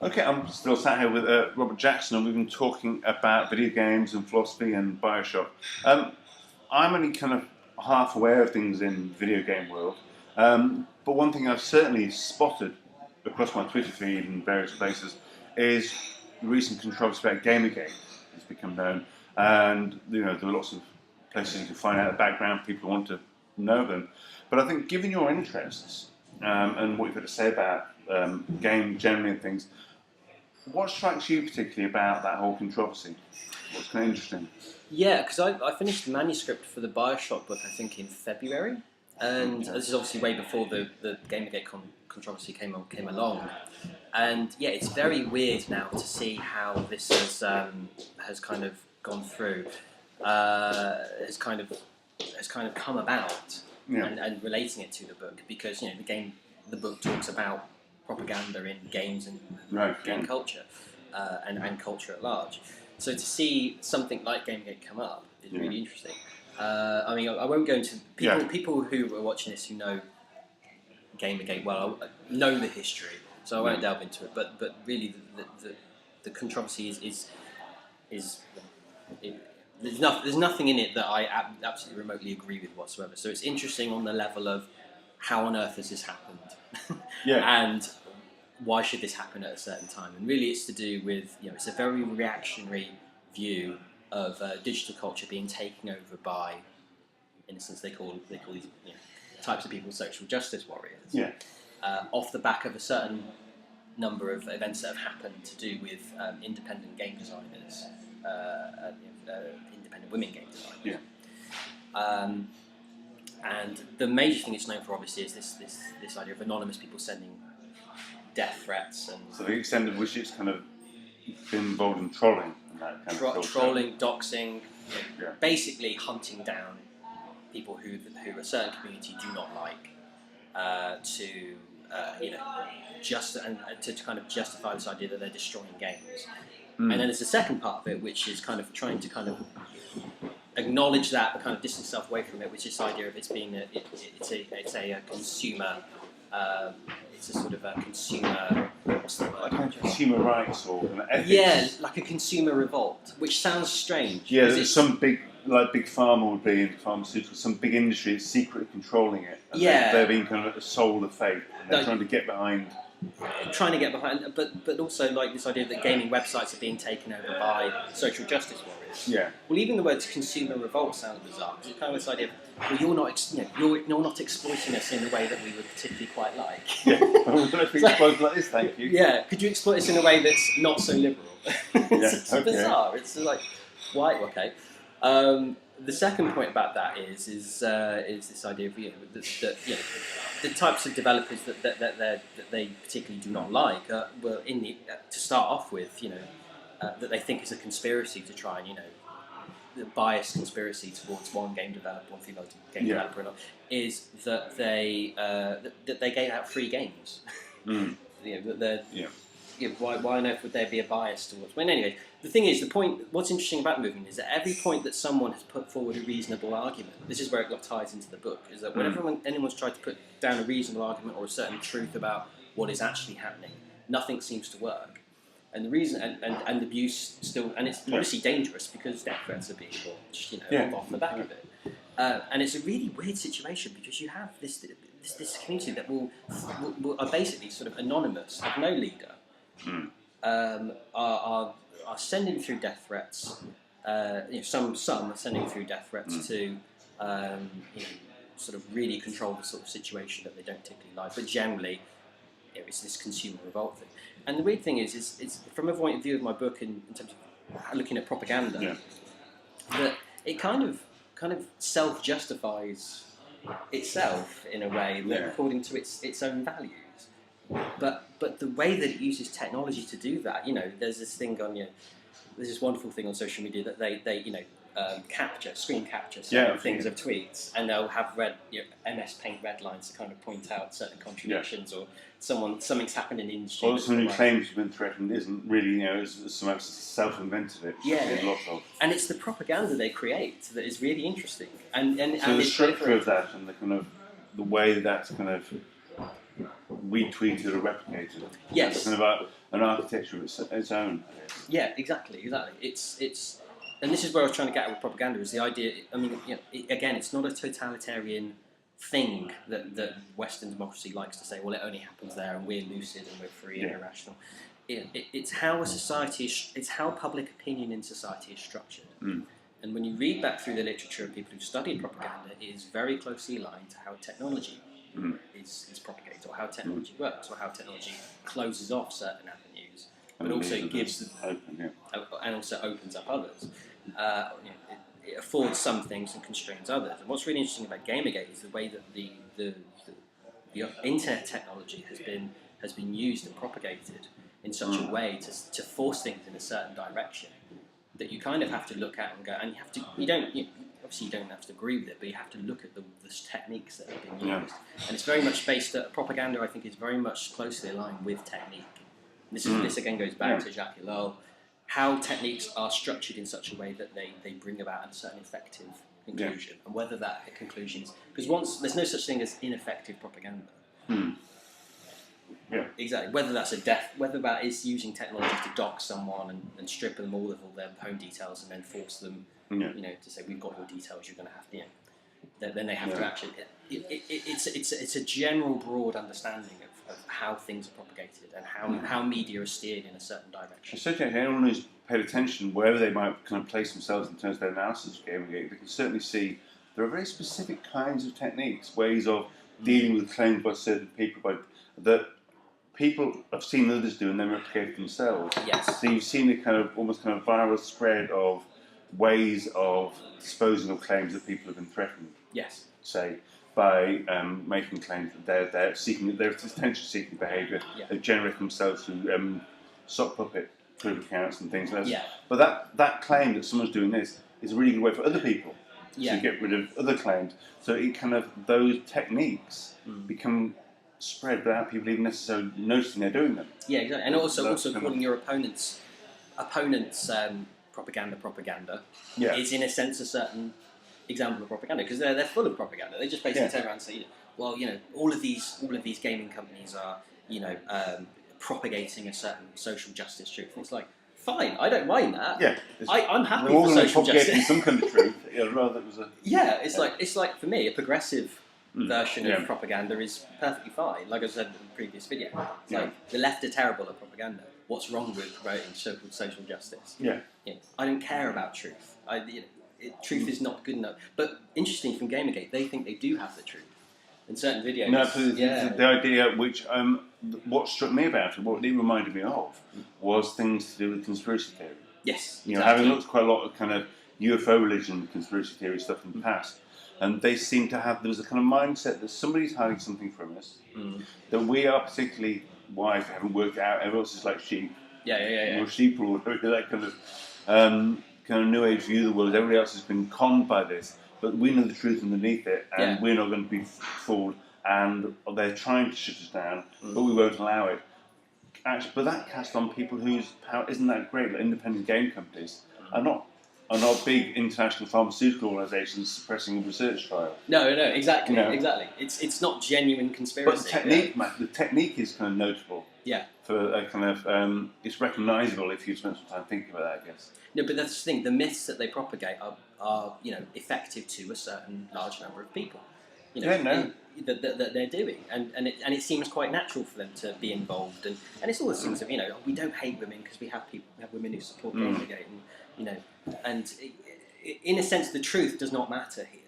Okay, I'm still sat here with Robert Jackson, and we've been talking about video games and philosophy and Bioshock. I'm only kind of half aware of things in the video game world, but one thing I've certainly spotted across my Twitter feed and various places is the recent controversy about GamerGate has become known, and there are lots of places you can find out the background. People want to know them, but I think given your interests and what you've got to say about game generally and things, what strikes you particularly about that whole controversy? What's kind of interesting? Yeah, because I finished the manuscript for the Bioshock book, I think, in February, and this is obviously way before the GamerGate controversy came along. And yeah, it's very weird now to see how this has kind of gone through, has kind of come about, and relating it to the book, because the book talks about propaganda in games and game culture, and culture at large. So to see something like GamerGate come up is really interesting. I mean, I won't go into people who are watching this who know GamerGate well, know the history, so I won't delve into it. But really, the controversy is there's nothing in it that I absolutely remotely agree with whatsoever. So it's interesting on the level of how on earth has this happened, and why should this happen at a certain time? And really, it's to do with it's a very reactionary view of digital culture being taken over by, in a sense, they call these types of people social justice warriors. Yeah. Off the back of a certain number of events that have happened to do with independent game designers, independent women game designers. Yeah. And the major thing it's known for, obviously, is this idea of anonymous people sending death threats, and so the extent of which it's kind of been involved in trolling, and that kind of trolling, doxing, basically hunting down people who a certain community do not like, to kind of justify this idea that they're destroying games. And then there's the second part of it, which is kind of trying to kind of acknowledge that, but kind of distance itself away from it, which is this idea of it's being it's a consumer. It's a sort of a consumer. What's the word? Like consumer rights or ethics. Yeah, like a consumer revolt, which sounds strange. Yeah, there's some big pharma would be in pharmaceuticals, some big industry is secretly controlling it. And they're being kind of sold a fate, and they're trying to get behind. But also like this idea that gaming websites are being taken over by social justice warriors. Yeah. Well, even the words consumer revolt sounds bizarre, because it's kind of this idea of, well, you're not exploiting us in a way that we would particularly quite like. Yeah. Well, let's be exploited like this, thank you. Yeah. Could you exploit us in a way that's not so liberal? It's bizarre. It's like, why? Okay. The second point about that is this idea of the types of developers that they particularly do not like. Well, to start off with, that they think is a conspiracy to try and the biased conspiracy towards one game developer, one female game developer, or not, is that they gave out free games. Why on earth would there be a bias towards? Well, anyway, the thing is, what's interesting about the movement is that every point that someone has put forward a reasonable argument, this is where it ties into the book, is that whenever anyone's tried to put down a reasonable argument or a certain truth about what is actually happening, nothing seems to work. And the reason, and abuse still, and it's obviously dangerous because death threats are being launched, off the back of it. And it's a really weird situation because you have this community that are basically sort of anonymous, have no leader. Are sending through death threats. Some are sending through death threats to sort of really control the sort of situation that they don't particularly like. But generally, it's this consumer revolt thing. And the weird thing is from a point of view of my book in terms of looking at propaganda, that it kind of self-justifies itself in a way according to its own values. But the way that it uses technology to do that, there's this thing on there's this wonderful thing on social media that they screen capture certain things of tweets, and they'll have MS Paint red lines to kind of point out certain contradictions or something's happened in the industry. Or someone who claims you've been threatened isn't really, someone self-invented it. And it's the propaganda they create that is really interesting. And so the structure of that and the kind of the way that's kind of retweeted or replicated. Yes. It's kind of an architecture of its own, I guess. Yeah, exactly. It's, and this is where I was trying to get at with propaganda, is the idea. I mean, again, it's not a totalitarian thing that Western democracy likes to say. Well, it only happens there, and we're lucid and we're free and irrational. It's how a society it's how public opinion in society is structured. And when you read back through the literature of people who've studied propaganda, it is very closely aligned to how technology is propagated, or how technology works, or how technology closes off certain avenues, but also gives and also opens up others. It affords some things and constrains others. And what's really interesting about GamerGate is the way that the internet technology has been used and propagated in such a way to force things in a certain direction that you kind of have to look at and go, and you have to, obviously you don't have to agree with it, but you have to look at the techniques that have been used. And it's very much based, propaganda I think is very much closely aligned with technique. This again goes back to Jacques Ellul, how techniques are structured in such a way that they bring about a certain effective conclusion, and whether that conclusion is, because there's no such thing as ineffective propaganda. Yeah. Exactly. Whether that's whether that is using technology to dox someone and strip them all of all their home details and then force them, to say, we've got your details, you're going to have to, then they have to actually. It's a general, broad understanding of how things are propagated and how media are steered in a certain direction. Certainly, anyone who's paid attention, wherever they might kind of place themselves in terms of their analysis of GamerGate, they can certainly see there are very specific kinds of techniques, ways of dealing with claims by certain people, that people have seen others do and then replicate themselves. Yes. So you've seen the almost viral spread of ways of disposing of claims that people have been threatened. Yes. Say by making claims that they're attention-seeking behaviour, they generate themselves through sock puppet Twitter accounts and things like that. Yeah. But that claim that someone's doing this is a really good way for other people to get rid of other claims. So it those techniques become spread without people even necessarily noticing they're doing them. Yeah, exactly. And also calling your opponent's propaganda is in a sense a certain example of propaganda, because they're full of propaganda. They just basically turn around and say, well, all of these gaming companies are propagating a certain social justice truth. And it's like, fine, I don't mind that. Yeah, I'm happy for social justice. Some kind of truth. Rather it was a it's like for me a progressive version of propaganda is perfectly fine. Like I said in the previous video, it's like the left are terrible at propaganda. What's wrong with promoting so-called social justice? I don't care about truth. Truth is not good enough. But interesting, from GamerGate, they think they do have the truth in certain videos. No, the idea which what struck me about it, what it reminded me of, was things to do with conspiracy theory. Yes, having looked at quite a lot of kind of UFO religion, conspiracy theory stuff in the past. And they seem to have, there was a kind of mindset that somebody's hiding something from us, that we are particularly wise, haven't worked out, everyone else is like sheep. We're sheep rule, that kind of new age view of the world. Everybody else has been conned by this, but we know the truth underneath it, and we're not going to be fooled, and they're trying to shut us down, but we won't allow it. Actually, but that cast on people whose power isn't that great, like independent game companies, are not big international pharmaceutical organisations suppressing a research trial. No, exactly. It's not genuine conspiracy. But the technique is kind of notable. Yeah. For a kind of, it's recognisable if you spend some time thinking about that, I guess. No, but that's the thing. The myths that they propagate are effective to a certain large number of people. That they're doing, and it seems quite natural for them to be involved, and it's all the things of we don't hate women because we have women who support GamerGate, and and in a sense the truth does not matter here.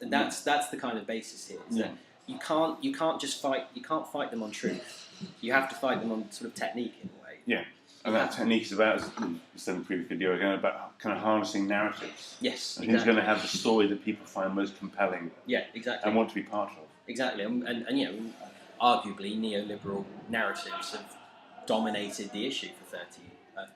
And that's the kind of basis here. Is that you can't just fight them on truth. You have to fight them on sort of technique in a way. Yeah. And that technique is about, as I said in the previous video again, about kind of harnessing narratives. Yes, and who's going to have the story that people find most compelling. Yeah, exactly. And want to be part of. Exactly, and arguably neoliberal narratives have dominated the issue for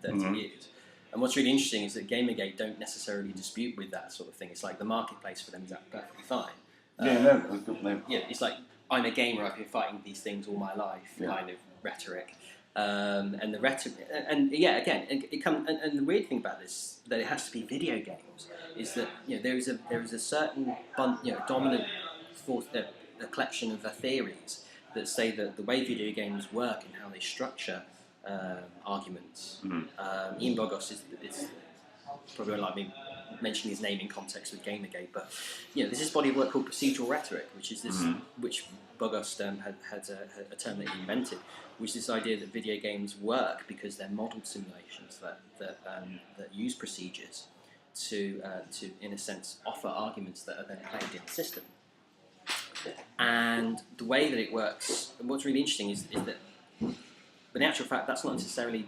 30 years. And what's really interesting is that GamerGate don't necessarily dispute with that sort of thing. It's like the marketplace for them is perfectly fine. It's like, I'm a gamer, I've been fighting these things all my life, kind of rhetoric. And the rhetoric, and it comes. And the weird thing about this, that it has to be video games, is that there is a certain dominant force, a collection of theories that say that the way video games work and how they structure arguments. Ian Bogost is probably won't like me mentioning his name in context with Gamergate, but there's this body of work called procedural rhetoric, which is this, which Bogost had a term that he invented, which is this idea that video games work because they're model simulations that use procedures to in a sense offer arguments that are then played in the system. And the way that it works, and what's really interesting is that, but in actual fact, that's not necessarily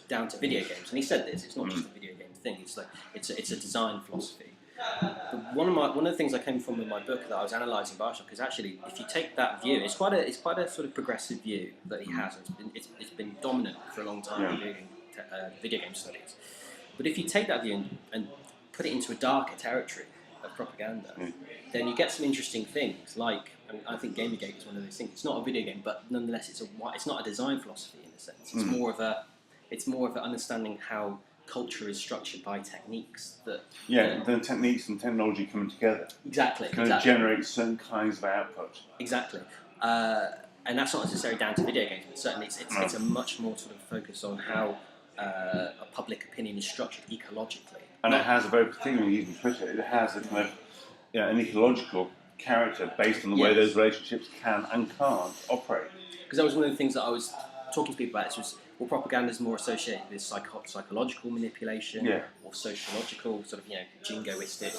down to video games. And he said this: it's not just a video game thing. It's like it's a design philosophy. But one of the things I came from in my book that I was analysing BioShock is actually, if you take that view, it's quite a sort of progressive view that he has. It's been dominant for a long time in video game studies. But if you take that view and put it into a darker territory of propaganda, then you get some interesting things. Like, I think Gamergate is one of those things. It's not a video game, but nonetheless, it's not a design philosophy in a sense. It's more of an understanding how culture is structured by techniques that the techniques and technology coming together exactly generate certain kinds of output. Exactly. And that's not necessarily down to video games, but certainly it's a much more sort of focus on how a public opinion is structured ecologically. And it has a very particularly, even Twitter, it has a kind of an ecological character based on the way those relationships can and can't operate. Because that was one of the things that I was talking to people about. Propaganda is more associated with psychological manipulation or sociological, sort of jingoistic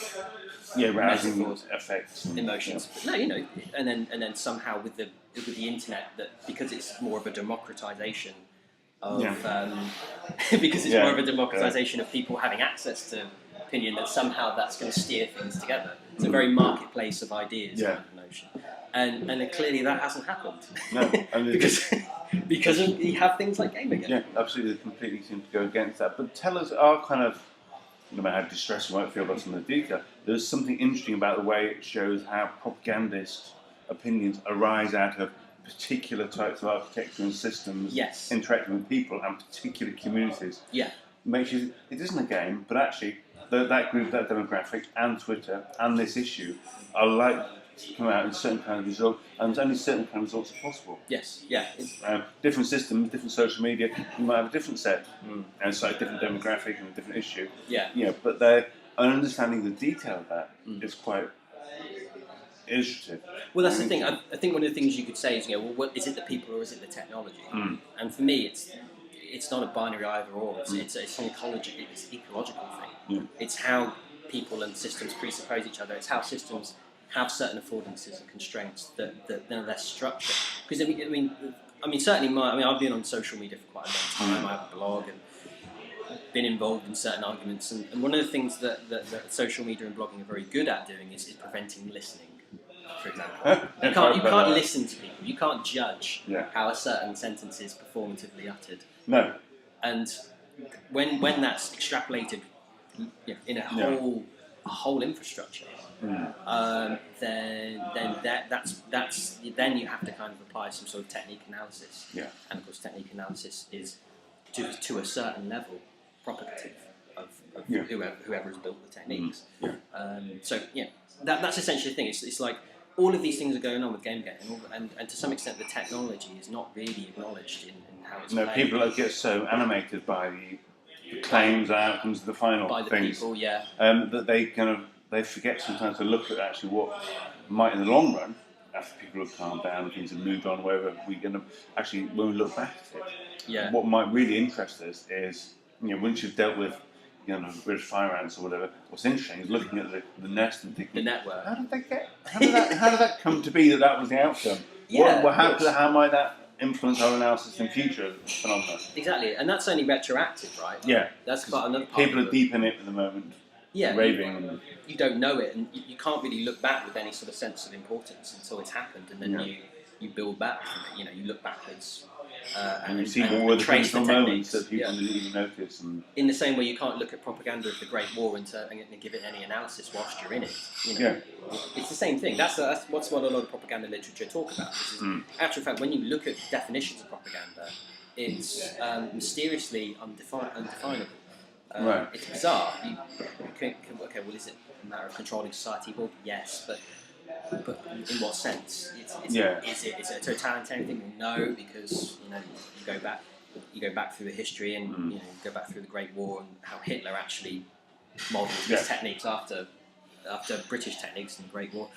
rousing effects, emotions. But no, and then somehow with the internet, that because it's more of a democratization of because it's more of a democratization of people having access to opinion, that somehow that's going to steer things together. It's a very marketplace of ideas kind of notion, and clearly that hasn't happened. No, because you have things like Gamergate. Yeah, absolutely. They completely seem to go against that. But tell us, our kind of, no matter how distressed you might feel about some of the detail, there's something interesting about the way it shows how propagandist opinions arise out of particular types of architecture and systems interacting with people and particular communities. Yeah. Makes you, it isn't a game, but actually that group, that demographic, and Twitter, and this issue are like to come out in certain kind of result, and only certain kind of results are possible. Yes, yeah. Different systems, different social media, you might have a different set, and so a different demographic and a different issue. Yeah. But they're understanding the detail of that is quite illustrative. Well, that's the thing. I think one of the things you could say is, what is it the people or is it the technology? And for me, it's not a binary either or. It's an ecological thing. It's how people and systems presuppose each other. It's how systems have certain affordances and constraints that they're less structured. Because I mean, certainly I've been on social media for quite a long time. I have a blog and been involved in certain arguments. And one of the things that social media and blogging are very good at doing is preventing listening. For example, you can't listen to people. You can't judge how a certain sentence is performatively uttered. No. And when that's extrapolated in a whole infrastructure. Then you have to kind of apply some sort of technique analysis. Yeah. And of course, technique analysis is to a certain level propagative of whoever has built the techniques. That's essentially the thing. It's like all of these things are going on with Gamergate, and to some extent, the technology is not really acknowledged in how it's played. People get so animated by the claims and outcomes of the final by the things, people, that they forget sometimes to look at actually what might, in the long run, after people have calmed down and things have moved on, wherever we're going to actually, when we look back at it, what might really interest us is, once you've dealt with, British fire ants or whatever, what's interesting is looking at the nest and thinking, the network. How did that come to be that was the outcome? How might that influence our analysis in future phenomena? Exactly, and that's only retroactive, right? Yeah, that's quite another part. People are deep in it at the moment. Yeah, raving. You don't know it, and you can't really look back with any sort of sense of importance until it's happened, and then you build back from it. You look backwards, and you see more of the traditional moments that people didn't even notice. And in the same way, you can't look at propaganda of the Great War and give it any analysis whilst you're in it. It's the same thing. That's what a lot of propaganda literature talk about. Actual fact, when you look at definitions of propaganda, it's mysteriously undefinable. It's bizarre. Is it a matter of controlling society? Well, yes, but But in what sense? Is it a totalitarian thing? No, because you go back through the history and go back through the Great War and how Hitler actually modelled his techniques after British techniques in the Great War.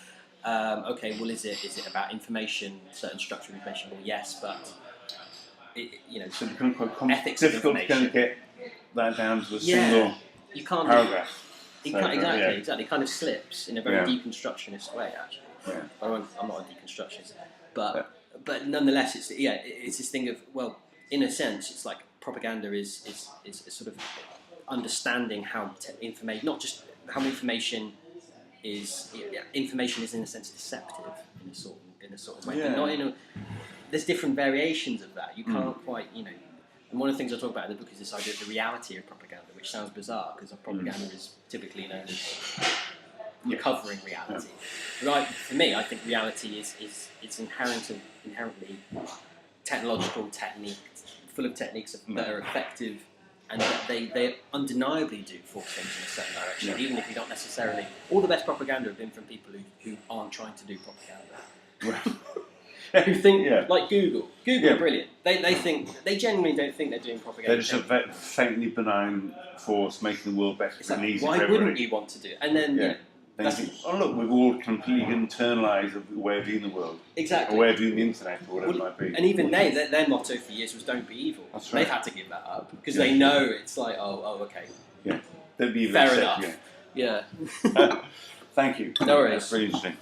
Okay, well, is it about information, certain structure of information? Well, yes, but so it becomes quite ethics difficult of to kind of get that down to a single you can't paragraph. Exactly. It kind of slips in a very deconstructionist way, actually. Yeah. I'm not a deconstructionist, but nonetheless, it's this thing of, well, in a sense, it's like propaganda is sort of understanding how information, not just how information is in a sense deceptive in a sort of way, but not in a. There's different variations of that. You can't quite, And one of the things I talk about in the book is this idea of the reality of propaganda, which sounds bizarre because propaganda is typically known as recovering reality. Right? For me, I think reality is inherently technological techniques, full of techniques that are effective, and that they undeniably do force things in a certain direction, even if you don't necessarily. All the best propaganda have been from people who aren't trying to do propaganda. Who think like Google. Google are brilliant. They genuinely don't think they're doing propaganda. They're just a faintly benign force making the world better and easier for why everybody. wouldn't you want to do it? And then think, oh look, we've all completely internalised a way of viewing the world. Exactly. A way of viewing the internet or whatever it might be. And even their motto for years was "Don't be evil." That's right. They've had to give that up because they know it's like, okay. Yeah. Don't be evil. Fair enough. Yeah. Thank you. No worries. That's really interesting.